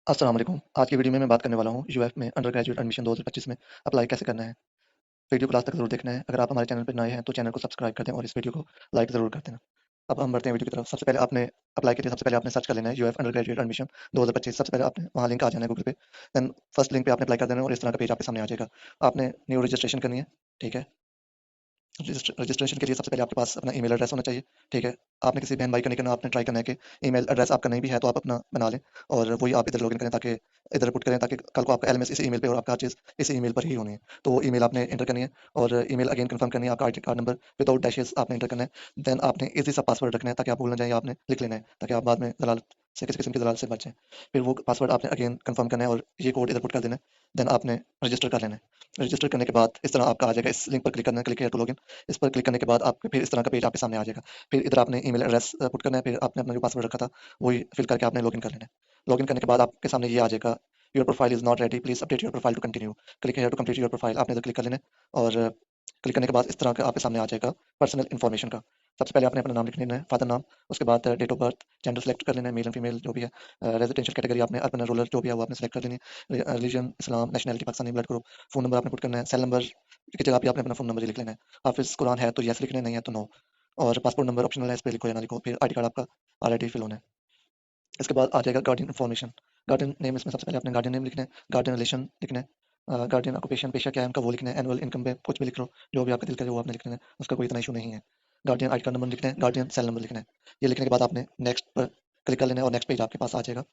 अस्सलाम वालेकुम। आज की वीडियो में मैं बात करने वाला हूँ यूएफ में अंडर ग्रेजुएट एडमिशन 2025 में अप्लाई कैसे करना है। वीडियो को लास्ट तक ज़रूर देखना है। अगर आप हमारे चैनल पर नए हैं तो चैनल को सब्सक्राइब कर दें और इस वीडियो को लाइक ज़रूर कर देना। अब हम बढ़ते हैं वीडियो की तरफ। सबसे पहले आपने अप्लाई के लिए सबसे पहले आपने सर्च कर लेना है यूएफ अंडर ग्रेजुएट एडमिशन 2025। सबसे पहले आपने वहाँ लिंक आ जाना है गूगल पे। देन फर्स्ट लिंक पे आपने अप्लाई कर देना है और इस तरह का पेज आपके सामने आ जाएगा। आपने न्यू रजिस्ट्रेशन करनी है, ठीक है? रजिस्ट्रेशन के लिए सबसे पहले आपके पास अपना ईमेल एड्रेस होना चाहिए, ठीक है? आपने किसी बहन-भाई का नहीं करना, आपने ट्राई करना है कि ईमेल एड्रेस आपका नहीं भी है तो आप अपना बना लें और वही आप इधर लॉगिन करें ताकि इधर पुट करें ताकि कल को आपका एलएमएस इसी ईमेल पे और आपका हर चीज़ इसी ईमेल पर ही होनी है। तो वो ईमेल आपने एंटर करनी है और ईमेल अगेन कन्फर्म करनी है, आपका ID card number without dashes आपने एंटर करना है। देन आपने ईज़ी सा पासवर्ड रखना है ताकि आप भूल ना जाएँ या आपने लिख लेना है ताकि आप बाद में दलाल से किसी किस्म की दलाल से बच जाएँ। फिर वो पासवर्ड आपने अगेन कन्फर्म करना है और ये कोड इधर पुट कर देना है। देन आपने रजिस्टर कर लेना है। रजिस्टर करने के बाद इस तरह आपका आ जाएगा, इस लिंक पर क्लिक करना है, क्लिक हियर टू लॉगिन। इस पर क्लिक करने के बाद आपके फिर इस तरह का पेज आपके सामने आ जाएगा। फिर इधर आपने ईमेल एड्रेस पुट करना है, फिर आपने अपना जो पासवर्ड रखा था, वही फिल करके आपने लॉगिन कर लेना है। लॉगिन करने के बाद आपके सामने ये आ जाएगा, your profile is not ready, please update your profile to continue. Click here to complete your profile, आपने इधर क्लिक कर लेना है और क्लिक करने के बाद इस तरह का आपके सामने आ जाएगा पर्सनल इन्फॉर्मेशन का। सबसे पहले आपने अपना नाम लिख लेना है, फादर नाम, उसके बाद date of birth, gender select कर लेना है, मेल एंड फीमेल जो भी है। रेजिडेंशियल कैटेगरी आपने अर्बन या रूरल जो भी है वो आपने सेलेक्ट कर लेनी है। रिलीजन इस्लाम, nationality Pakistani, blood group, phone number आपने पुट करना है, सेल नंबर की जगह पे आपने अपना फ़ोन नंबर ही लिख लेना है। हाफ़िज़ कुरान है तो येस लिखना है, नहीं है तो नो। और पासपोर्ट नंबर ऑप्शनल है, इस पे लिखो या ना लिखो। फिर आईडी कार्ड आपका ऑलरेडी फिल होना है। इसके बाद आ जाएगा गार्डियन इन्फॉर्मेशन। गार्डियन नेम, इसमें सबसे पहले आपने गार्डियन नेम लिखना है, गार्डियन रिलेशन लिखना है, गार्डियन ऑक्यूपेशन पेशा क्या है उनका वो लिखना है, एनुअल इनकम पे कुछ भी लिख लो, जो भी आपका दिल करे वो आपने लिख लेना है, उसका कोई इतना इशू नहीं है। गार्डियन आईडी कार्ड नंबर लिखना है, गार्डियन सेल नंबर लिखना है। ये लिखने के बाद आपने नेक्स्ट पर क्लिक कर लेना है और नेक्स्ट पेज आपके पास आ जाएगा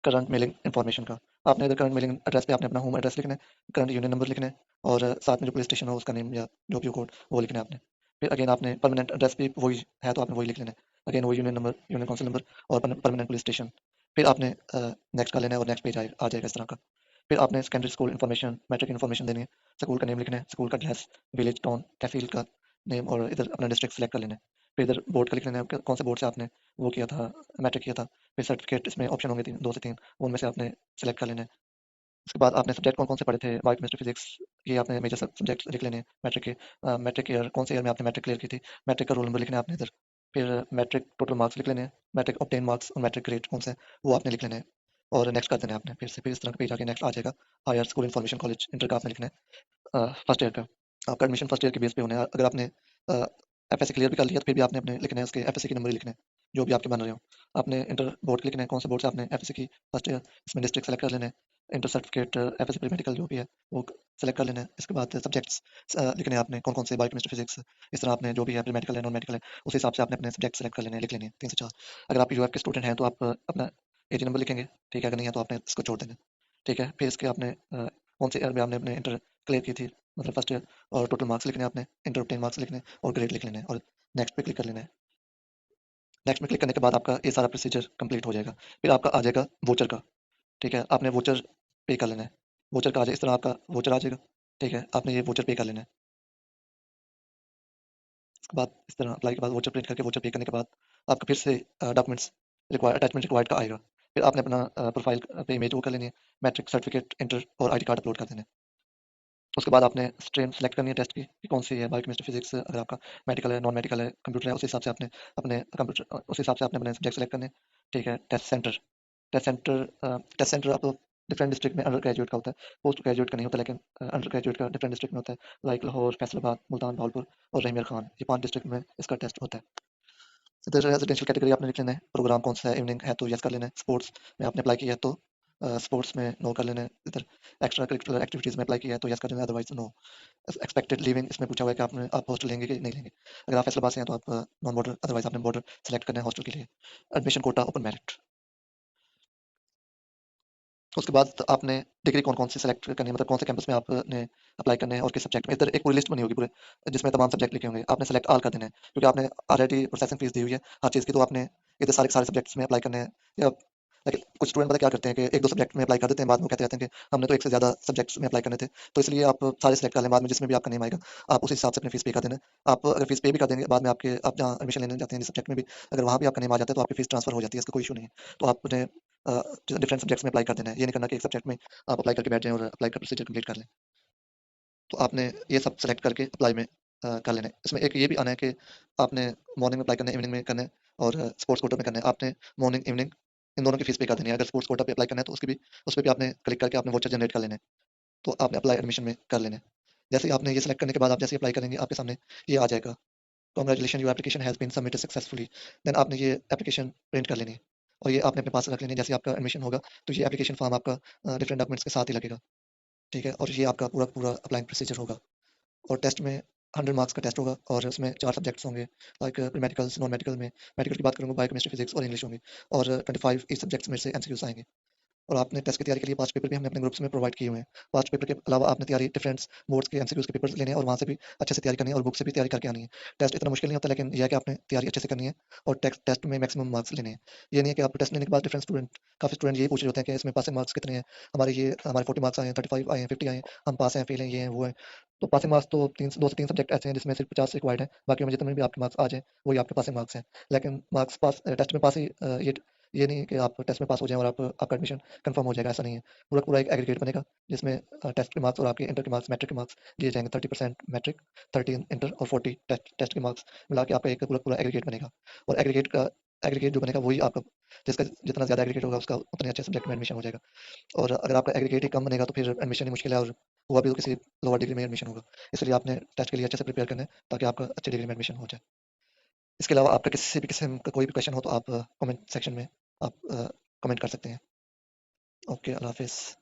करंट मेलिंग इन्फॉर्मेशन का। आपने इधर करंट मेलिंग एड्रेस पे आपने अपना होम एड्रेस लिखना है, करंट यूनियन नंबर लिखना है और साथ में जो पुलिस स्टेशन हो उसका नेम या जो भी कोड वो लिखना है आपने। फिर अगेन आपने परमानेंट एड्रेस भी वही है तो आपने वही लिख लेना है। अगेन वही union number, union council number और परमानेंट पुलिस स्टेशन। फिर आपने नेक्स्ट कर लेना है और नेक्स्ट पेज आ जाएगा इस तरह का। फिर आपने secondary school information, matric information देनी है, स्कूल का नेम लिखना है, स्कूल का एड्रेस, विलेज, टाउन, तहसील का नेम और इधर अपना डिस्ट्रिक्ट सेलेक्ट कर लेना है। फिर इधर बोर्ड का लिख लेना है, कौन से बोर्ड से आपने वो किया था, मैट्रिक किया था। फिर सर्टिफिकेट, इसमें ऑप्शन होंगे 3, 2 से 3, उनमें से आपने सेलेक्ट कर लेना है। उसके बाद आपने सब्जेक्ट कौन-कौन से पढ़े थे, बायो, केमिस्ट्री, फिजिक्स, ये आपने मेजर सब्जेक्ट्स लिख लेने हैं मैट्रिक के। मैट्रिक ईयर, कौन से ईयर में आपने मैट्रिक क्लियर की थी, मैट्रिक का रोल नंबर लिखना है आपने इधर। फिर मैट्रिक टोटल मार्क्स लिख लेने हैं, मैट्रिक ऑब्टेन मार्क्स और मैट्रिक ग्रेड कौन सा है, वो आपने लिख लेना है और नेक्स्ट कर देना है आपने। फिर इस तरह का पेज आके नेक्स्ट आ जाएगा, higher school information college, inter का आपने लिखना है फर्स्ट ईयर का। आपका एडमिशन फर्स्ट ईयर के बेस पे होना है। अगर आपने अ, एफएससी क्लियर भी कर लिया तो फिर भी आपने अपने लिखना है उसके एफएससी के नंबर ही लिखने हैं, जो भी आपके बन रहे हो। आपने इंटर बोर्ड के लिखना है, कौन से बोर्ड से आपने एफएससी की फर्स्ट ईयर, इसमें डिस्ट्रिक्ट सेलेक्ट कर लेना है। Inter certificate, FSc pre medical जो भी है वो सेलेक्ट कर लेना है। इसके बाद सब्जेक्ट्स लिखने हैं आपने कौन-कौन से, बायो, केमिस्ट्री, फिजिक्स, इस तरह आपने जो भी है प्री मेडिकल है, नॉन मेडिकल है, उस हिसाब से आपने अपने सब्जेक्ट सेलेक्ट कर लेने हैं, लिख लेने हैं 3 से 4। अगर आप यूएफ के स्टूडेंट हैं तो आप अपना एजी नंबर लिखेंगे, ठीक है? अगर नहीं है तो आपने इसको छोड़ देना है, ठीक है? फिर इसके आपने कौन से ईयर में आपने अपने इंटर क्लियर की थी, मतलब फर्स्ट ईयर, और टोटल मार्क्स लिखने हैं आपने, इंटर ऑब्टेन मार्क्स लिखने हैं और ग्रेड लिख लेना है और नेक्स्ट पे क्लिक कर लेना है। नेक्स्ट में क्लिक करने के बाद आपका ये सारा प्रोसीजर कंप्लीट हो जाएगा। फिर आपका आ जाएगा वोचर का, ठीक है? आपने वोचर पे कर लेना है। वोचर का आ जाए इस तरह आपका वोचर आ जाएगा, ठीक है? आपने ये वोचर पे कर लेना है। उसके बाद इस तरह अप्लाई के बाद वोचर प्रिंट करके वोचर पे करने के बाद आपका फिर से डॉक्यूमेंट्स अटैचमेंट रिक्वायर्ड का आएगा। फिर आपने अपना प्रोफाइल पे इमेज वो कर लेनी है, मैट्रिक सर्टिफिकेट, इंटर और आईडी कार्ड अपलोड कर देना है। उसके बाद आपने स्ट्रीम सेलेक्ट करनी है टेस्ट की कि कौन सी है, बायो, केमिस्ट्री, फिजिक्स, अगर आपका मेडिकल है, नॉन मेडिकल है, कंप्यूटर है, उस हिसाब से आपने अपने उस हिसाब से आपने अपने सब्जेक्ट सेलेक्ट करने हैं, ठीक है? टेस्ट सेंटर आप डिफरेंट डिस्ट्रिक्ट में अंडर ग्रेजुएट का होता है, पोस्ट ग्रेजुएट का नहीं होता, लेकिन अंडर ग्रेजुएट का डिफरेंट डिस्ट्रिक्ट में होता है, लाइक लाहौर, फैसलाबाद, मुल्तान, भावलपुर और रहीम खान, ये 5 डिस्ट्रिक्ट में इसका टेस्ट होता है। इधर रेजिडेंशियल कैटेगरी आपने लिख लेना है, प्रोग्राम कौन सा है, इवनिंग है तो यस कर लेना है, स्पोर्ट्स में आपने अप्लाई किया है तो स्पोर्ट्स में नो कर लेना है, इधर एक्स्ट्रा करिकुलर एक्टिविटीज़ में अप्लाई किया है तो यस कर लेना है, अदरवाइज़ नो। एक्सपेक्टेड लिविंग इसमें पूछा हुआ है कि आपने आप हॉस्टल लेंगे कि नहीं लेंगे। अगर आप फैसलाबाद से हैं तो आप नॉन बॉर्डर, अदरवाइज़ आपने बॉर्डर सेलेक्ट करना है हॉस्टल के लिए। Admission quota open merit. उसके बाद आपने डिग्री कौन-कौन सी सेलेक्ट करनी है, मतलब कौन से कैंपस में आपने अप्लाई करना है और किस सब्जेक्ट में। इधर एक पूरी लिस्ट बनी होगी पूरे, जिसमें तमाम सब्जेक्ट लिखे होंगे। आपने सेलेक्ट ऑल कर देना है, क्योंकि आपने ऑलरेडी प्रोसेसिंग फीस दी हुई है हर चीज़ की, तो आपने इधर सारे के सारे सब्जेक्ट्स में अप्लाई करने हैं। या लेकिन कुछ स्टूडेंट पता है क्या करते हैं कि 1-2 सब्जेक्ट में अप्लाई कर देते हैं, बाद में वो कहते रहते हैं कि हमने तो एक से ज़्यादा सब्जेक्ट्स में अप्लाई करने थे। तो इसलिए आप सारे सेलेक्ट कर लें, बाद में जिसमें भी आपका नेम आएगा, आप उस हिसाब से अपनी फीस पे कर देना। आप अगर फीस पे भी कर देंगे, बाद में आप जहाँ एडमिशन लेने जाते हैं जिस सब्जेक्ट में भी, अगर वहाँ भी आपका नेम आ जाता है तो आपकी फीस ट्रांसफर हो जाती है, इसका कोई इश्यू नहीं है। तो आपने डिफरेंट सब्जेक्ट्स में अप्लाई कर देना है। ये नहीं करना कि एक सब्जेक्ट में आप अप्लाई करके बैठ जाएँ और अप्लाई का प्रोसीजर कंप्लीट कर लें। तो आपने ये सब सेलेक्ट करके अप्लाई में कर लेना है। इसमें एक ये भी आना है कि आपने मॉर्निंग में अप्लाई करना है, इवनिंग में करना है और स्पोर्ट्स कोटा में करना है। आपने मॉर्निंग, इवनिंग इन दोनों की फीस पे कर देनी है। अगर स्पोर्ट्स कोटा पे अप्लाई करना है तो उस पे भी आपने क्लिक करके आपने वाउचर जनरेट कर लेना है। तो आपने अप्लाई एडमिशन में कर लेना है। जैसे ही आपने ये सेलेक्ट करने के बाद आप जैसे ही अप्लाई करेंगे, आपके सामने ये आ जाएगा, congratulation your application has been submitted successfully. Then आपने ये एप्लीकेशन प्रिंट कर लेनी है और ये आपने अपने पास रख लेनी है। जैसे ही आपका एडमिशन होगा, तो ये एप्लीकेशन फॉर्म आपका डिफरेंट डॉक्यूमेंट्स के साथ ही लगेगा, ठीक है? और ये आपका पूरा अप्लाइंग प्रोसीजर होगा। और टेस्ट में 100 मार्क्स का टेस्ट होगा और उसमें 4 सब्जेक्ट्स होंगे, like pre medicals, non medical में मेडिकल की बात करूँगा, बायोकेमिस्ट्री, फिजिक्स और इंग्लिश होंगी और 25 ईच सब्जेक्ट्स में से एमसीक्यूज़ आएँगे। और आपने टेस्ट की तैयारी के लिए पास्ट पेपर भी हमने अपने ग्रुप्स में प्रोवाइड किए हुए हैं। पास्ट पेपर के अलावा आपने तैयारी डिफरेंट बोर्ड्स के एमसीक्यूज़ के पेपर्स लेने हैं और वहाँ से भी अच्छे से तैयारी करनी है और बुक से भी तैयारी करके आनी है। टेस्ट इतना मुश्किल नहीं होता, लेकिन ये है कि आपने तैयारी अच्छे से करनी है और टेस्ट में मैक्सिमम मार्क्स लेने हैं। ये नहीं है कि आप टेस्ट लेने के बाद डिफरेंट स्टूडेंट काफ़ी स्टूडेंट यही पूछ रहे होते हैं कि इसमें पासिंग मार्क्स कितने हैं? हमारे 40 मार्क्स आए हैं, 35 आए हैं, 50 आए हैं, हम पास हैं, फेल हैं, ये हैं, वो हैं। तो पासिंग मार्क्स तो 2 से 3 सब्जेक्ट ऐसे हैं जिसमें सिर्फ 50 रिक्वायर्ड है। बाकी में जितने भी आपके मार्क्स आ जाएँ, वही आपके पासिंग मार्क्स हैं। लेकिन टेस्ट में पास ही ये नहीं है कि आप टेस्ट में पास हो जाएँ और आपका एडमिशन कन्फर्म हो जाएगा, ऐसा नहीं है। पूरा पूरा एक एग्रीगेट बनेगा, जिसमें टेस्ट के मार्क्स और आपके इंटर के मार्क्स, मैट्रिक के मार्क्स दिए जाएँगे। 30% मैट्रिक, 30 इंटर और 40 टेस्ट टेस्ट के मार्क्स मिला के आपका एक पूरा पूरा एग्रीगेट बनेगा। और एग्रीगेट जो बनेगा वही आपका, जिसका जितना ज़्यादा एग्रीगेट होगा उसका उतने अच्छे सब्जेक्ट में एडमिशन हो जाएगा। और अगर आपका एग्रीगेट ही कम बनेगा तो फिर एडमिशन ही मुश्किल है और हुआ भी तो किसी लोअर डिग्री में एडमिशन होगा। इसलिए आपने टेस्ट के लिए अच्छे से प्रिपेयर करना है ताकि आपका अच्छी डिग्री में एडमिशन हो जाए। इसके अलावा आपका किसी भी किस्म का कोई भी क्वेश्चन हो तो आप कमेंट सेक्शन में आप कमेंट कर सकते हैं। ओके, अल्लाह हाफ़िज़।